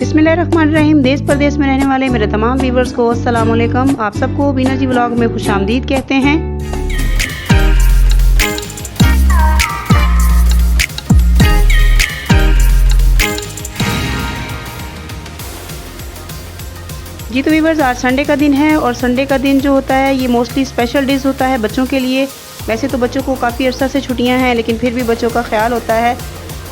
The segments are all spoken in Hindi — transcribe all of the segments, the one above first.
बिस्मिल्लाहिर्रहमानिर्रहीम। देश प्रदेश में रहने वाले मेरे तमाम व्यूवर्स को अस्सलाम वालेकुम। आप सबको बीना जी व्लॉग में खुशामदीद कहते हैं। जी तो व्यूवर्स, आज संडे का दिन है और संडे का दिन जो होता है ये मोस्टली स्पेशल डेज होता है बच्चों के लिए। वैसे तो बच्चों को काफ़ी अर्सा से छुट्टियां हैं, लेकिन फिर भी बच्चों का ख्याल होता है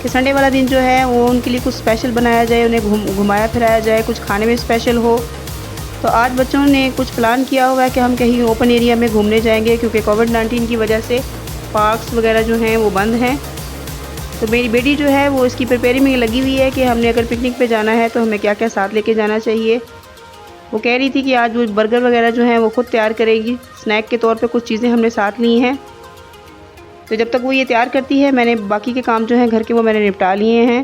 कि संडे वाला दिन जो है वो उनके लिए कुछ स्पेशल बनाया जाए, उन्हें घुमाया फिराया जाए, कुछ खाने में स्पेशल हो। तो आज बच्चों ने कुछ प्लान किया हुआ है कि हम कहीं ओपन एरिया में घूमने जाएंगे, क्योंकि कोविड-19 की वजह से पार्क्स वगैरह जो हैं वो बंद हैं। तो मेरी बेटी जो है वो इसकी प्रिपेयरिंग में लगी हुई है कि हमने अगर पिकनिक पे जाना है तो हमें क्या क्या साथ लेके जाना चाहिए। वो कह रही थी कि आज वो बर्गर वगैरह जो हैं वो ख़ुद तैयार करेगी। स्नैक के तौर पे कुछ चीज़ें हमने साथ ली हैं। तो जब तक वो ये तैयार करती है, मैंने बाकी के काम जो हैं घर के वो मैंने निपटा लिए हैं।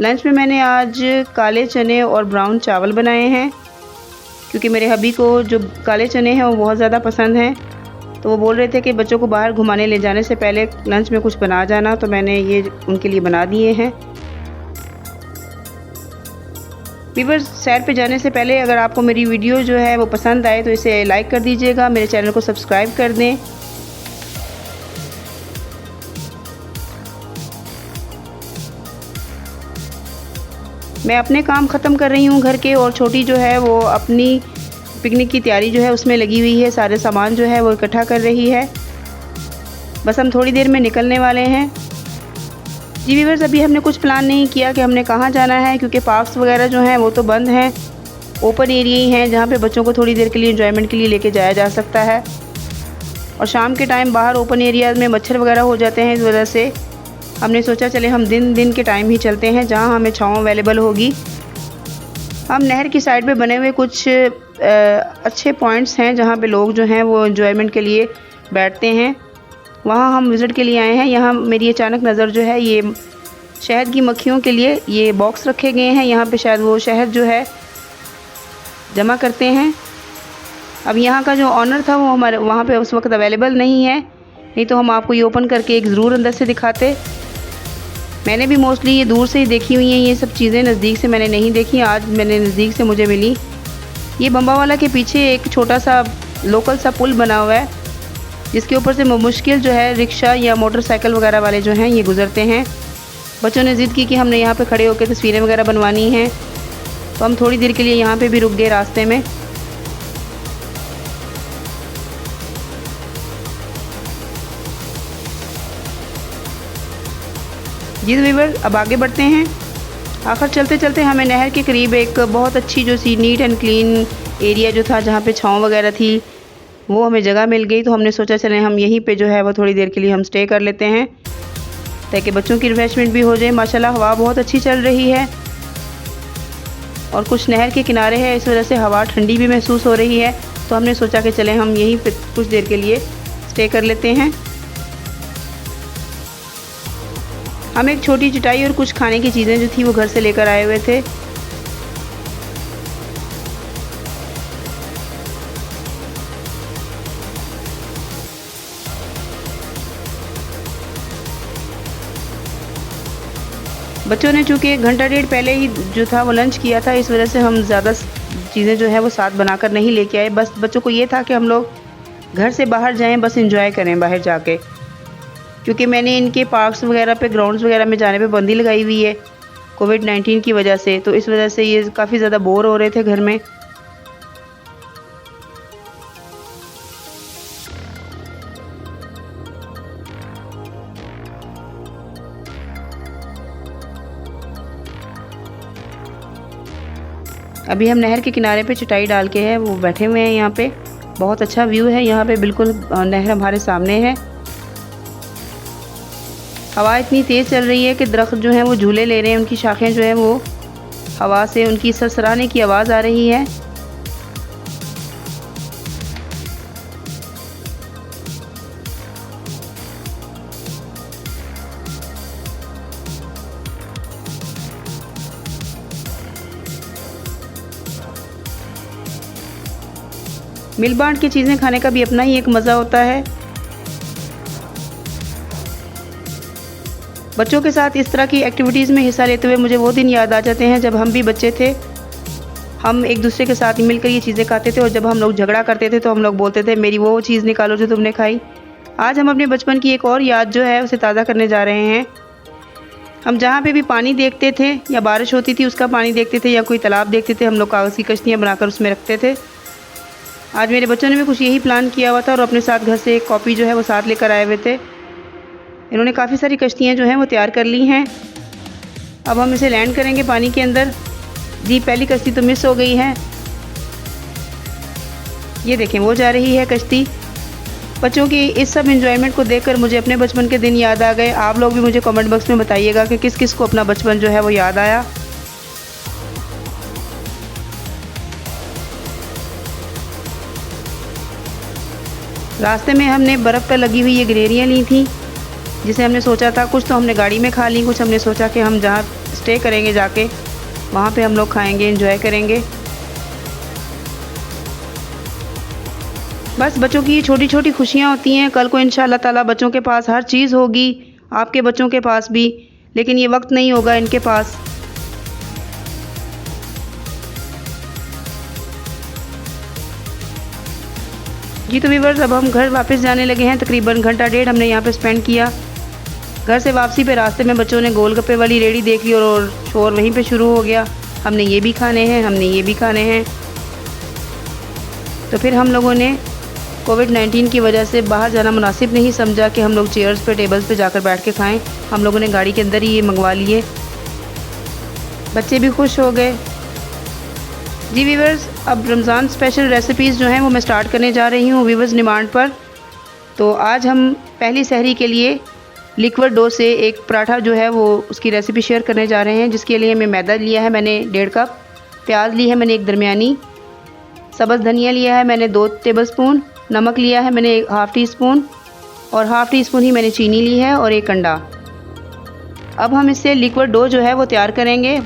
लंच में मैंने आज काले चने और ब्राउन चावल बनाए हैं, क्योंकि मेरे हबी को जो काले चने हैं वो बहुत ज़्यादा पसंद हैं। तो वो बोल रहे थे कि बच्चों को बाहर घुमाने ले जाने से पहले लंच में कुछ बना जाना, तो मैंने ये उनके लिए बना दिए हैं। व्यूअर्स, सैर पे जाने से पहले अगर आपको मेरी वीडियो जो है वो पसंद आए तो इसे लाइक कर दीजिएगा, मेरे चैनल को सब्सक्राइब कर दें। मैं अपने काम ख़त्म कर रही हूँ घर के, और छोटी जो है वो अपनी पिकनिक की तैयारी जो है उसमें लगी हुई है। सारे सामान जो है वो इकट्ठा कर रही है। बस हम थोड़ी देर में निकलने वाले हैं। जी व्यूअर्स, अभी हमने कुछ प्लान नहीं किया कि हमने कहाँ जाना है, क्योंकि पार्क्स वगैरह जो हैं वो तो बंद हैं। ओपन एरिया ही हैं जहाँ पे बच्चों को थोड़ी देर के लिए एंजॉयमेंट के लिए लेके जाया जा सकता है। और शाम के टाइम बाहर ओपन एरिया में मच्छर वगैरह हो जाते हैं, इस वजह से हमने सोचा चले हम दिन के टाइम ही चलते हैं जहाँ हमें छाँव अवेलेबल होगी। हम नहर की साइड पे बने हुए कुछ अच्छे पॉइंट्स हैं जहाँ पे लोग जो हैं वो एंजॉयमेंट के लिए बैठते हैं, वहाँ हम विज़िट के लिए आए हैं। यहाँ मेरी अचानक नज़र जो है, ये शहद की मक्खियों के लिए ये बॉक्स रखे गए हैं। यहाँ पे शायद वो शहद जो है जमा करते हैं। अब यहाँ का जो ऑनर था वो हमारे वहाँ पे उस वक्त अवेलेबल नहीं है, नहीं तो हम आपको ये ओपन करके एक ज़रूर अंदर से दिखाते। मैंने भी मोस्टली ये दूर से ही देखी हुई हैं, ये सब चीज़ें नज़दीक से मैंने नहीं देखी। आज मैंने नज़दीक से मुझे मिली। ये बम्बावाला के पीछे एक छोटा सा लोकल सा पुल बना हुआ है, जिसके ऊपर से मुश्किल जो है रिक्शा या मोटरसाइकिल वगैरह वाले जो हैं ये गुज़रते हैं। बच्चों ने ज़िद की कि हमने यहाँ पे खड़े होकर तस्वीरें वगैरह बनवानी हैं, तो हम थोड़ी देर के लिए यहाँ पे भी रुक गए रास्ते में। जी व्यूअर, अब आगे बढ़ते हैं। आखिर चलते चलते हमें नहर के करीब एक बहुत अच्छी जो C neat and clean area जो था, जहाँ पे छाँव वगैरह थी, वो हमें जगह मिल गई। तो हमने सोचा चलें हम यहीं पे जो है वो थोड़ी देर के लिए हम स्टे कर लेते हैं, ताकि बच्चों की रिफ्रेशमेंट भी हो जाए। माशाल्लाह हवा बहुत अच्छी चल रही है और कुछ नहर के किनारे है, इस वजह से हवा ठंडी भी महसूस हो रही है। तो हमने सोचा कि चलें हम यहीं पे कुछ देर के लिए स्टे कर लेते हैं। हम एक छोटी चटाई और कुछ खाने की चीज़ें जो थी वो घर से लेकर आए हुए थे। बच्चों ने चूँकि 1 घंटा डेढ़ पहले ही जो था वो लंच किया था, इस वजह से हम ज़्यादा चीज़ें जो है वो साथ बनाकर नहीं लेके आए। बस बच्चों को ये था कि हम लोग घर से बाहर जाएं, बस एंजॉय करें बाहर जाके, क्योंकि मैंने इनके पार्क्स वगैरह पे, ग्राउंड्स वगैरह में जाने पे बंदी लगाई हुई है कोविड-19 की वजह से। तो इस वजह से ये काफ़ी ज़्यादा बोर हो रहे थे घर में। अभी हम नहर के किनारे पे चटाई डाल के है वो बैठे हुए हैं। यहाँ पे बहुत अच्छा व्यू है, यहाँ पे बिल्कुल नहर हमारे सामने है। हवा इतनी तेज़ चल रही है कि दरख्त जो हैं वो झूले ले रहे हैं, उनकी शाखें जो हैं वो हवा से उनकी सरसराने की आवाज़ आ रही है। मिल बांट के चीज़ें खाने का भी अपना ही एक मज़ा होता है। बच्चों के साथ इस तरह की एक्टिविटीज़ में हिस्सा लेते हुए मुझे वो दिन याद आ जाते हैं जब हम भी बच्चे थे। हम एक दूसरे के साथ मिलकर ये चीज़ें खाते थे और जब हम लोग झगड़ा करते थे तो हम लोग बोलते थे मेरी वो चीज़ निकालो जो तुमने खाई। आज हम अपने बचपन की एक और याद जो है उसे ताज़ा करने जा रहे हैं। हम जहाँ पे भी पानी देखते थे या बारिश होती थी उसका पानी देखते थे या कोई तालाब देखते थे, हम लोग कागज़ की कश्तियाँ बनाकर उसमें रखते थे। आज मेरे बच्चों ने भी कुछ यही प्लान किया हुआ था और अपने साथ घर से एक कॉपी जो है वो साथ लेकर आए हुए थे। इन्होंने काफ़ी सारी कश्तियाँ जो हैं वो तैयार कर ली हैं। अब हम इसे लैंड करेंगे पानी के अंदर। जी, पहली कश्ती तो मिस हो गई है। ये देखें वो जा रही है कश्ती। बच्चों की इस सब एंजॉयमेंट को देखकर मुझे अपने बचपन के दिन याद आ गए। आप लोग भी मुझे कमेंट बॉक्स में बताइएगा कि किस किस को अपना बचपन जो है वो याद आया। रास्ते में हमने बर्फ़ पर लगी हुई ये गिलहरियाँ ली थी, जिसे हमने सोचा था कुछ तो हमने गाड़ी में खा ली, कुछ हमने सोचा कि हम जहाँ स्टे करेंगे जाके वहाँ पे हम लोग खाएंगे, एंजॉय करेंगे। बस बच्चों की छोटी छोटी खुशियाँ होती हैं। कल को इंशाअल्लाह ताला बच्चों के पास हर चीज़ होगी, आपके बच्चों के पास भी, लेकिन ये वक्त नहीं होगा इनके पास। जी तो व्यूअर्स, अब हम घर वापस जाने लगे हैं। तकरीबन घंटा डेढ़ हमने यहाँ पे स्पेंड किया। घर से वापसी पे रास्ते में बच्चों ने गोलगप्पे वाली रेडी देख ली और शोर वहीं पे शुरू हो गया, हमने ये भी खाने हैं, हमने ये भी खाने हैं। तो फिर हम लोगों ने कोविड-19 की वजह से बाहर जाना मुनासिब नहीं समझा कि हम लोग चेयर्स पे टेबल्स पे जाकर बैठ के खाएं। हम लोगों ने गाड़ी के अंदर ही ये मंगवा लिए। बच्चे भी खुश हो गए। जी व्यूअर्स, अब रमज़ान स्पेशल रेसिपीज़ जो हैं वो मैं स्टार्ट करने जा रही हूँ व्यूअर्स डिमांड पर। तो आज हम पहली सहरी के लिए लिक्विड डो से एक पराठा जो है वो उसकी रेसिपी शेयर करने जा रहे हैं, जिसके लिए हमें मैदा लिया है मैंने 1.5 कप, प्याज ली है मैंने एक दरमियानी, सब्ज़ धनिया लिया है मैंने 2 टेबलस्पून, नमक लिया है मैंने 1/2 टीस्पून और 1/2 टीस्पून ही मैंने चीनी ली है और एक अंडा। अब हम इससे लिक्विड डो जो है वो तैयार करेंगे।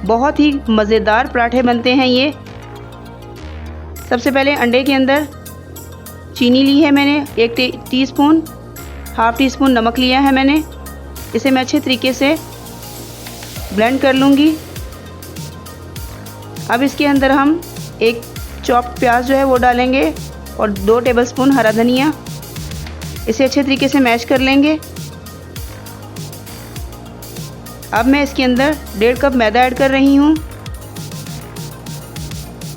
बहुत ही मज़ेदार पराठे बनते हैं ये। सबसे पहले अंडे के अंदर चीनी ली है मैंने 1 टीस्पून, 1/2 टीस्पून नमक लिया है मैंने। इसे मैं अच्छे तरीके से ब्लेंड कर लूँगी। अब इसके अंदर हम एक चॉप्ड प्याज जो है वो डालेंगे और 2 टेबलस्पून हरा धनिया। इसे अच्छे तरीके से मैश कर लेंगे। अब मैं इसके अंदर 1.5 कप मैदा ऐड कर रही हूँ।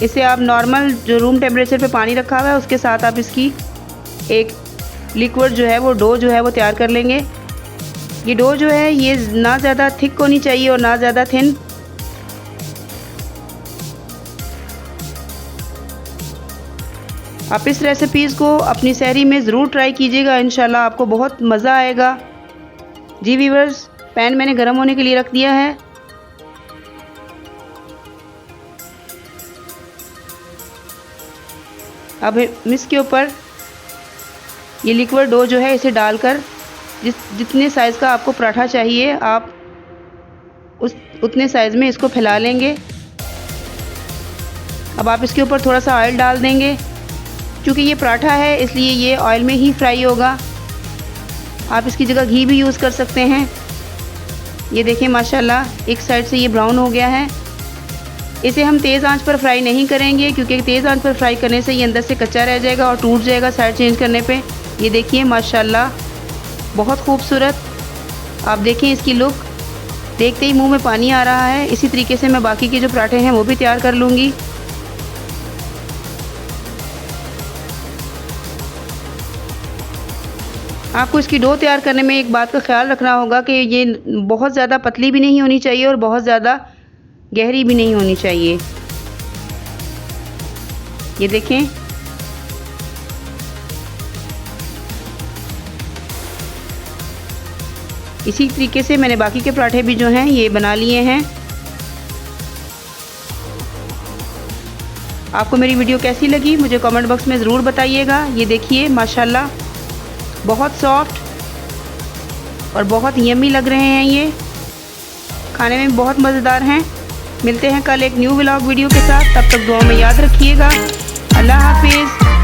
इसे आप नॉर्मल जो रूम टेम्परेचर पे पानी रखा हुआ है उसके साथ आप इसकी एक लिक्विड जो है वो डो जो है वो तैयार कर लेंगे। ये डो जो है ये ना ज़्यादा थिक होनी चाहिए और ना ज़्यादा थिन। आप इस रेसिपीज़ को अपनी सहरी में ज़रूर ट्राई कीजिएगा, इंशाल्लाह आपको बहुत मज़ा आएगा। जी व्यूअर्स, पैन मैंने गर्म होने के लिए रख दिया है। अब इसके ऊपर ये लिक्विड डो जो है इसे डालकर जितने साइज़ का आपको पराठा चाहिए आप उतने साइज़ में इसको फैला लेंगे। अब आप इसके ऊपर थोड़ा सा ऑयल डाल देंगे। क्योंकि ये पराठा है इसलिए ये ऑयल में ही फ्राई होगा। आप इसकी जगह घी भी यूज़ कर सकते हैं। ये देखें माशाल्लाह एक साइड से ये ब्राउन हो गया है। इसे हम तेज़ आंच पर फ्राई नहीं करेंगे क्योंकि तेज़ आंच पर फ्राई करने से ये अंदर से कच्चा रह जाएगा और टूट जाएगा साइड चेंज करने पे। ये देखिए माशाल्लाह बहुत खूबसूरत। आप देखें इसकी लुक, देखते ही मुंह में पानी आ रहा है। इसी तरीके से मैं बाकी के जो पराठे हैं वो भी तैयार कर लूँगी। आपको इसकी डो तैयार करने में एक बात का ख्याल रखना होगा कि ये बहुत ज़्यादा पतली भी नहीं होनी चाहिए और बहुत ज़्यादा गहरी भी नहीं होनी चाहिए। ये देखें इसी तरीके से मैंने बाकी के पराठे भी जो हैं ये बना लिए हैं। आपको मेरी वीडियो कैसी लगी मुझे कमेंट बॉक्स में ज़रूर बताइएगा। ये देखिए माशाल्लाह बहुत सॉफ्ट और बहुत यम्मी लग रहे हैं। ये खाने में बहुत मज़ेदार हैं। मिलते हैं कल एक न्यू व्लॉग वीडियो के साथ। तब तक दुआ में याद रखिएगा। अल्लाह हाफिज़।